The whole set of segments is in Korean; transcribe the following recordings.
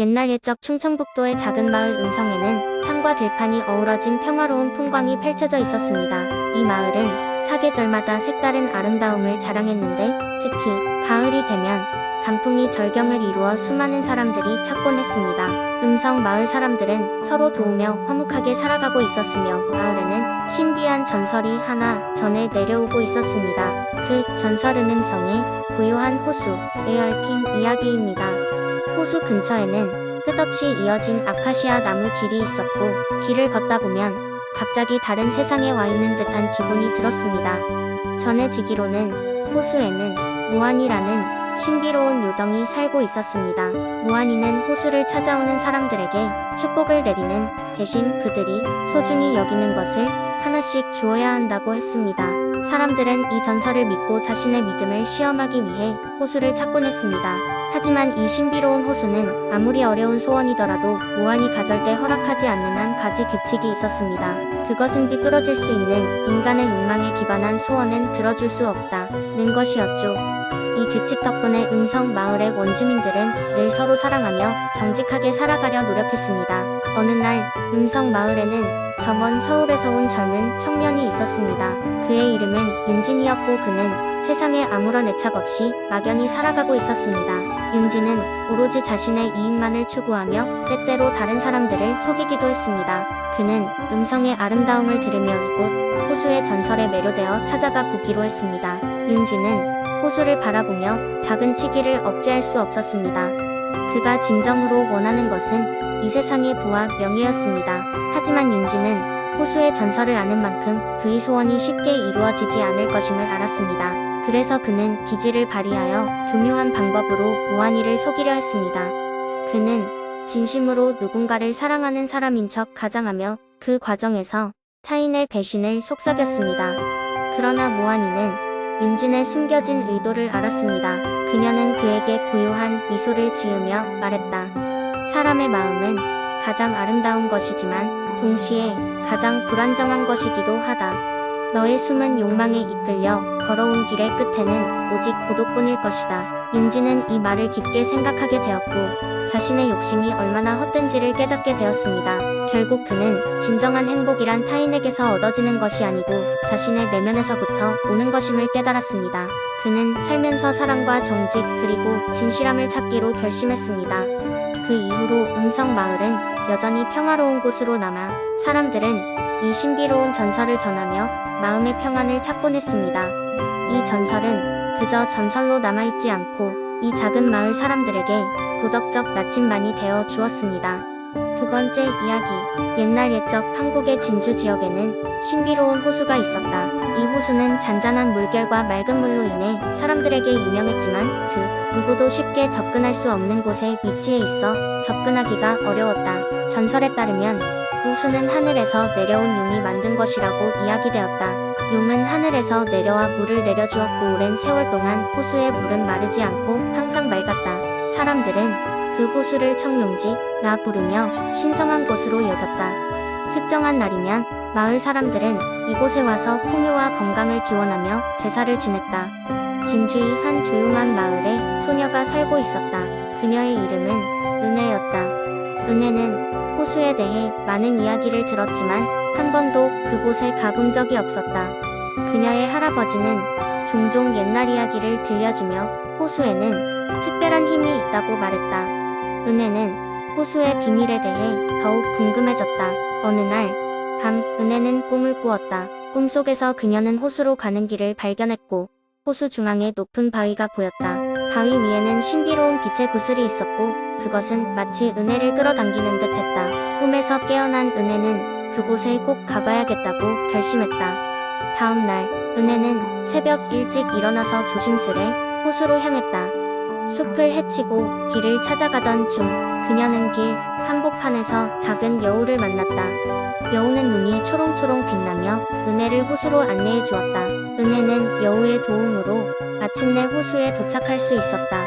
옛날 옛적 충청북도의 작은 마을 음성에는 산과 들판이 어우러진 평화로운 풍광이 펼쳐져 있었습니다. 이 마을은 사계절마다 색다른 아름다움을 자랑했는데 특히 가을이 되면 단풍이 절경을 이루어 수많은 사람들이 찾곤 했습니다. 음성 마을 사람들은 서로 도우며 화목하게 살아가고 있었으며 마을에는 신비한 전설이 하나 전해 내려오고 있었습니다. 그 전설은 음성의 고요한 호수에 얽힌 이야기입니다. 호수 근처에는 끝없이 이어진 아카시아 나무 길이 있었고 길을 걷다 보면 갑자기 다른 세상에 와 있는 듯한 기분이 들었습니다. 전해지기로는 호수에는 모한이라는 신비로운 요정이 살고 있었습니다. 모한이는 호수를 찾아오는 사람들에게 축복을 내리는 대신 그들이 소중히 여기는 것을 하나씩 주어야 한다고 했습니다. 사람들은 이 전설을 믿고 자신의 믿음을 시험하기 위해 호수를 찾곤 했습니다. 하지만 이 신비로운 호수는 아무리 어려운 소원이더라도 모한이 가절대 허락하지 않는 한 가지 규칙이 있었습니다. 그것은 비뚤어질 수 있는 인간의 욕망에 기반한 소원은 들어줄 수 없다는 것이었죠. 이 규칙 덕분에 음성 마을의 원주민들은 늘 서로 사랑하며 정직하게 살아가려 노력했습니다. 어느 날 음성 마을에는 저 먼 서울에서 온 젊은 청년이 있었습니다. 그의 이름은 윤진이었고 그는 세상에 아무런 애착 없이 막연히 살아가고 있었습니다. 윤진은 오로지 자신의 이익만을 추구하며 때때로 다른 사람들을 속이기도 했습니다. 그는 음성의 아름다움을 들으며 이곳 호수의 전설에 매료되어 찾아가 보기로 했습니다. 윤진은 호수를 바라보며 작은 치기를 억제할 수 없었습니다. 그가 진정으로 원하는 것은 이 세상의 부와 명예였습니다. 하지만 윤진은 호수의 전설을 아는 만큼 그의 소원이 쉽게 이루어지지 않을 것임을 알았습니다. 그래서 그는 기지를 발휘하여 교묘한 방법으로 모한이를 속이려 했습니다. 그는 진심으로 누군가를 사랑하는 사람인 척 가장하며 그 과정에서 타인의 배신을 속삭였습니다. 그러나 모한이는 윤진의 숨겨진 의도를 알았습니다. 그녀는 그에게 고요한 미소를 지으며 말했다. 사람의 마음은 가장 아름다운 것이지만 동시에 가장 불안정한 것이기도 하다. 너의 숨은 욕망에 이끌려 걸어온 길의 끝에는 오직 고독뿐일 것이다. 윤진은 이 말을 깊게 생각하게 되었고 자신의 욕심이 얼마나 헛된지를 깨닫게 되었습니다. 결국 그는 진정한 행복이란 타인에게서 얻어지는 것이 아니고 자신의 내면에서부터 오는 것임을 깨달았습니다. 그는 살면서 사랑과 정직 그리고 진실함을 찾기로 결심했습니다. 그 이후로 음성 마을은 여전히 평화로운 곳으로 남아 사람들은 이 신비로운 전설을 전하며 마음의 평안을 찾곤 했습니다. 이 전설은 그저 전설로 남아있지 않고 이 작은 마을 사람들에게 도덕적 나침반이 되어 주었습니다. 두 번째 이야기. 옛날 옛적 한국의 진주 지역에는 신비로운 호수가 있었다. 이 호수는 잔잔한 물결과 맑은 물로 인해 사람들에게 유명했지만 그 누구도 쉽게 접근할 수 없는 곳에 위치해 있어 접근하기가 어려웠다. 전설에 따르면 호수는 하늘에서 내려온 용이 만든 것이라고 이야기되었다. 용은 하늘에서 내려와 물을 내려주었고 오랜 세월 동안 호수의 물은 마르지 않고 항상 맑았다. 사람들은 그 호수를 청룡지라 부르며 신성한 곳으로 여겼다. 특정한 날이면 마을 사람들은 이곳에 와서 풍요와 건강을 기원하며 제사를 지냈다. 진주의 한 조용한 마을에 소녀가 살고 있었다. 그녀의 이름은 은혜였다. 은혜는 호수에 대해 많은 이야기를 들었지만 한 번도 그곳에 가본 적이 없었다. 그녀의 할아버지는 종종 옛날 이야기를 들려주며 호수에는 특별한 힘이 있다고 말했다. 은혜는 호수의 비밀에 대해 더욱 궁금해졌다. 어느 날 밤 은혜는 꿈을 꾸었다. 꿈속에서 그녀는 호수로 가는 길을 발견했고 호수 중앙에 높은 바위가 보였다. 바위 위에는 신비로운 빛의 구슬이 있었고 그것은 마치 은혜를 끌어당기는 듯 했다. 꿈에서 깨어난 은혜는 그곳에 꼭 가봐야겠다고 결심했다. 다음 날 은혜는 새벽 일찍 일어나서 조심스레 호수로 향했다. 숲을 헤치고 길을 찾아가던 중 그녀는 길 한복판에서 작은 여우를 만났다. 여우는 눈이 초롱초롱 빛나며 은혜를 호수로 안내해 주었다. 은혜는 여우의 도움으로 마침내 호수에 도착할 수 있었다.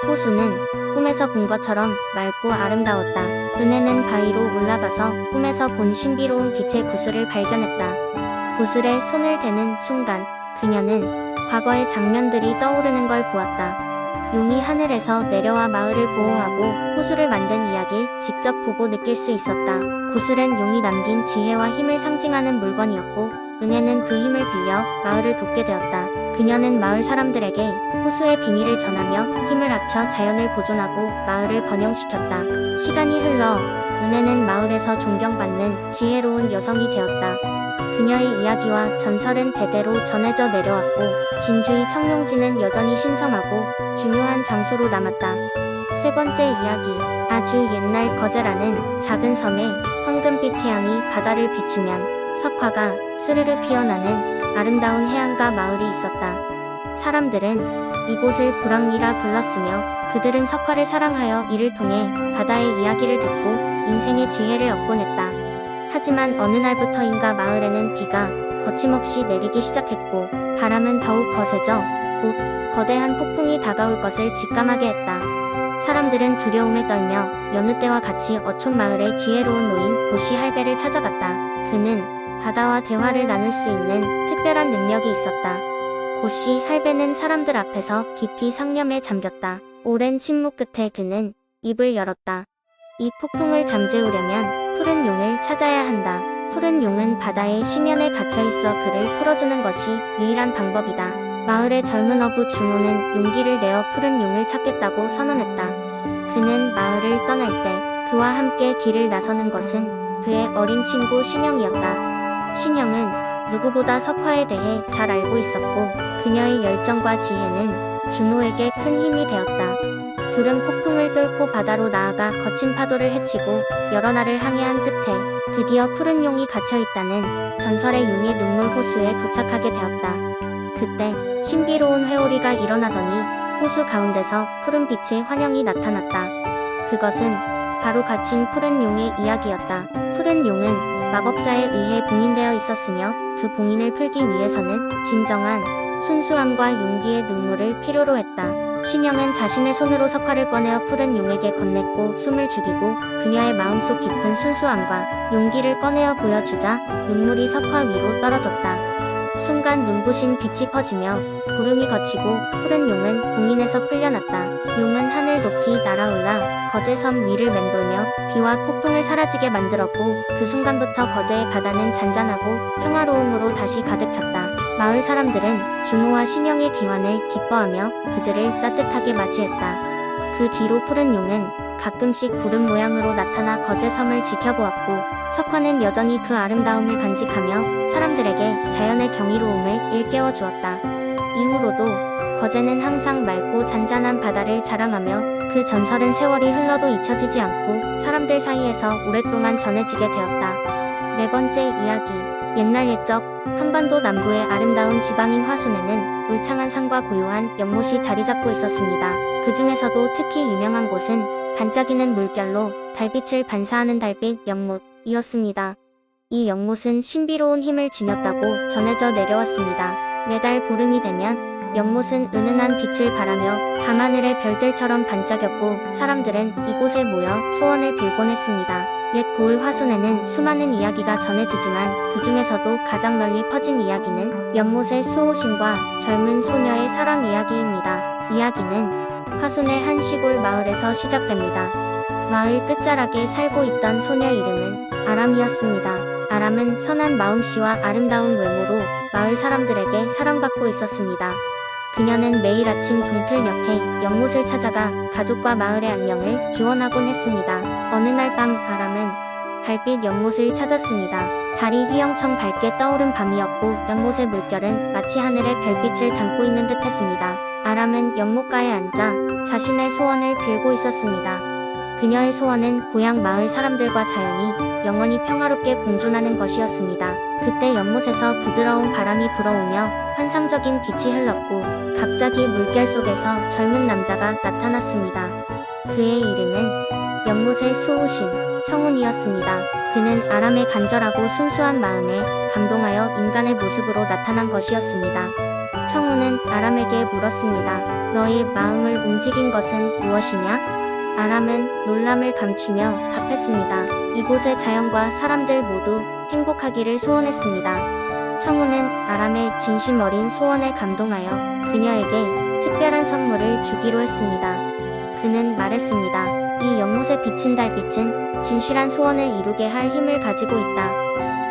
호수는 꿈에서 본 것처럼 맑고 아름다웠다. 은혜는 바위로 올라가서 꿈에서 본 신비로운 빛의 구슬을 발견했다. 구슬에 손을 대는 순간 그녀는 과거의 장면들이 떠오르는 걸 보았다. 용이 하늘에서 내려와 마을을 보호하고 호수를 만든 이야기를 직접 보고 느낄 수 있었다. 구슬은 용이 남긴 지혜와 힘을 상징하는 물건이었고 은혜는 그 힘을 빌려 마을을 돕게 되었다. 그녀는 마을 사람들에게 호수의 비밀을 전하며 힘을 합쳐 자연을 보존하고 마을을 번영시켰다. 시간이 흘러 은혜는 마을에서 존경받는 지혜로운 여성이 되었다. 그녀의 이야기와 전설은 대대로 전해져 내려왔고 진주의 청룡지는 여전히 신성하고 중요한 장소로 남았다. 세 번째 이야기. 아주 옛날 거제라는 작은 섬에 황금빛 태양이 바다를 비추면 석화가 스르르 피어나는 아름다운 해안가 마을이 있었다. 사람들은 이곳을 불황리라 불렀으며 그들은 석화를 사랑하여 이를 통해 바다의 이야기를 듣고 인생의 지혜를 얻곤 했다. 하지만 어느 날부터인가 마을에는 비가 거침없이 내리기 시작했고 바람은 더욱 거세져 곧 거대한 폭풍이 다가올 것을 직감하게 했다. 사람들은 두려움에 떨며 여느 때와 같이 어촌 마을의 지혜로운 노인 고시 할배를 찾아갔다. 그는 바다와 대화를 나눌 수 있는 특별한 능력이 있었다. 고시 할배는 사람들 앞에서 깊이 상념에 잠겼다. 오랜 침묵 끝에 그는 입을 열었다. 이 폭풍을 잠재우려면 푸른 용을 찾아야 한다. 푸른 용은 바다의 심연에 갇혀있어 그를 풀어주는 것이 유일한 방법이다. 마을의 젊은 어부 준호는 용기를 내어 푸른 용을 찾겠다고 선언했다. 그는 마을을 떠날 때 그와 함께 길을 나서는 것은 그의 어린 친구 신영이었다. 신영은 누구보다 석화에 대해 잘 알고 있었고 그녀의 열정과 지혜는 준호에게 큰 힘이 되었다. 둘은 폭풍을 뚫고 바다로 나아가 거친 파도를 헤치고 여러 날을 항해한 끝에 드디어 푸른 용이 갇혀있다는 전설의 용의 눈물 호수에 도착하게 되었다. 그때 신비로운 회오리가 일어나더니 호수 가운데서 푸른 빛의 환영이 나타났다. 그것은 바로 갇힌 푸른 용의 이야기였다. 푸른 용은 마법사에 의해 봉인되어 있었으며 그 봉인을 풀기 위해서는 진정한 순수함과 용기의 눈물을 필요로 했다. 신영은 자신의 손으로 석화를 꺼내어 푸른 용에게 건넸고 숨을 죽이고 그녀의 마음속 깊은 순수함과 용기를 꺼내어 보여주자 눈물이 석화 위로 떨어졌다. 순간 눈부신 빛이 퍼지며 구름이 걷히고 푸른 용은 봉인에서 풀려났다. 용은 하늘 높이 날아올라 거제섬 위를 맴돌며 비와 폭풍을 사라지게 만들었고 그 순간부터 거제의 바다는 잔잔하고 평화로움으로 다시 가득 찼다. 마을 사람들은 준호와 신영의 귀환을 기뻐하며 그들을 따뜻하게 맞이했다. 그 뒤로 푸른 용은 가끔씩 구름 모양으로 나타나 거제섬을 지켜보았고 석화는 여전히 그 아름다움을 간직하며 사람들에게 자연의 경이로움을 일깨워 주었다. 이후로도 거제는 항상 맑고 잔잔한 바다를 자랑하며 그 전설은 세월이 흘러도 잊혀지지 않고 사람들 사이에서 오랫동안 전해지게 되었다. 네 번째 이야기. 옛날 옛적 한반도 남부의 아름다운 지방인 화순에는 울창한 산과 고요한 연못이 자리잡고 있었습니다. 그 중에서도 특히 유명한 곳은 반짝이는 물결로 달빛을 반사하는 달빛 연못이었습니다. 이 연못은 신비로운 힘을 지녔다고 전해져 내려왔습니다. 매달 보름이 되면 연못은 은은한 빛을 발하며 밤하늘의 별들처럼 반짝였고 사람들은 이곳에 모여 소원을 빌곤 했습니다. 옛 고을 화순에는 수많은 이야기가 전해지지만 그 중에서도 가장 널리 퍼진 이야기는 연못의 수호신과 젊은 소녀의 사랑 이야기입니다. 이야기는 화순의 한 시골 마을에서 시작됩니다. 마을 끝자락에 살고 있던 소녀 이름은 아람이었습니다. 아람은 선한 마음씨와 아름다운 외모로 마을 사람들에게 사랑받고 있었습니다. 그녀는 매일 아침 동틀 옆에 연못을 찾아가 가족과 마을의 안녕을 기원하곤 했습니다. 어느 날 밤 아람은 달빛 연못을 찾았습니다. 달이 휘영청 밝게 떠오른 밤이었고 연못의 물결은 마치 하늘의 별빛을 담고 있는 듯 했습니다. 아람은 연못가에 앉아 자신의 소원을 빌고 있었습니다. 그녀의 소원은 고향 마을 사람들과 자연이 영원히 평화롭게 공존하는 것이었습니다. 그때 연못에서 부드러운 바람이 불어오며 환상적인 빛이 흘렀고 갑자기 물결 속에서 젊은 남자가 나타났습니다. 그의 이름은 연못의 수호신 청운이었습니다. 그는 아람의 간절하고 순수한 마음에 감동하여 인간의 모습으로 나타난 것이었습니다. 청운은 아람에게 물었습니다. 너의 마음을 움직인 것은 무엇이냐? 아람은 놀람을 감추며 답했습니다. 이곳의 자연과 사람들 모두 행복하기를 소원했습니다. 청운은 아람의 진심 어린 소원에 감동하여 그녀에게 특별한 특별한 선물을 주기로 했습니다. 그는 말했습니다. 이 연못에 비친 달빛은 진실한 소원을 이루게 할 힘을 가지고 있다.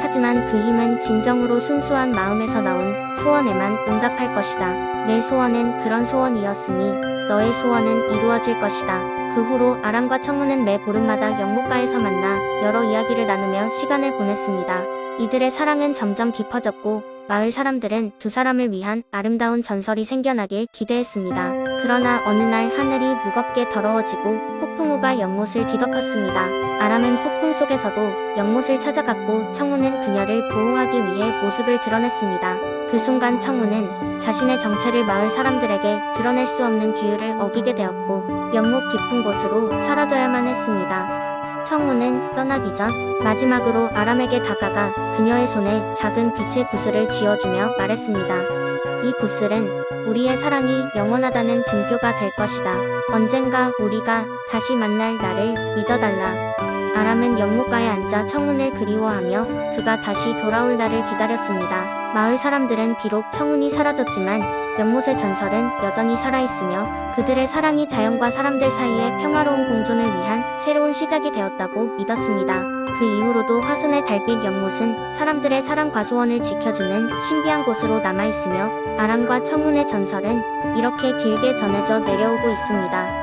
하지만 그 힘은 진정으로 순수한 마음에서 나온 소원에만 응답할 것이다. 내 소원은 그런 소원이었으니 너의 소원은 이루어질 것이다. 그 후로 아람과 청운은 매 보름마다 연못가에서 만나 여러 이야기를 나누며 시간을 보냈습니다. 이들의 사랑은 점점 깊어졌고 마을 사람들은 두 사람을 위한 아름다운 전설이 생겨나길 기대했습니다. 그러나 어느 날 하늘이 무겁게 더러워지고 폭풍우가 연못을 뒤덮었습니다. 아람은 폭풍 속에서도 연못을 찾아갔고 청운은 그녀를 보호하기 위해 모습을 드러냈습니다. 그 순간 청운은 자신의 정체를 마을 사람들에게 드러낼 수 없는 기회를 어기게 되었고 연못 깊은 곳으로 사라져야만 했습니다. 청운은 떠나기 전 마지막으로 아람에게 다가가 그녀의 손에 작은 빛의 구슬을 쥐어주며 말했습니다. 이 구슬은 우리의 사랑이 영원하다는 증표가 될 것이다. 언젠가 우리가 다시 만날 나를 믿어달라. 아람은 연못가에 앉아 청운을 그리워하며 그가 다시 돌아올 날을 기다렸습니다. 마을 사람들은 비록 청운이 사라졌지만 연못의 전설은 여전히 살아있으며 그들의 사랑이 자연과 사람들 사이의 평화로운 공존을 위한 새로운 시작이 되었다고 믿었습니다. 그 이후로도 화순의 달빛 연못은 사람들의 사랑과 소원을 지켜주는 신비한 곳으로 남아있으며 아람과 청운의 전설은 이렇게 길게 전해져 내려오고 있습니다.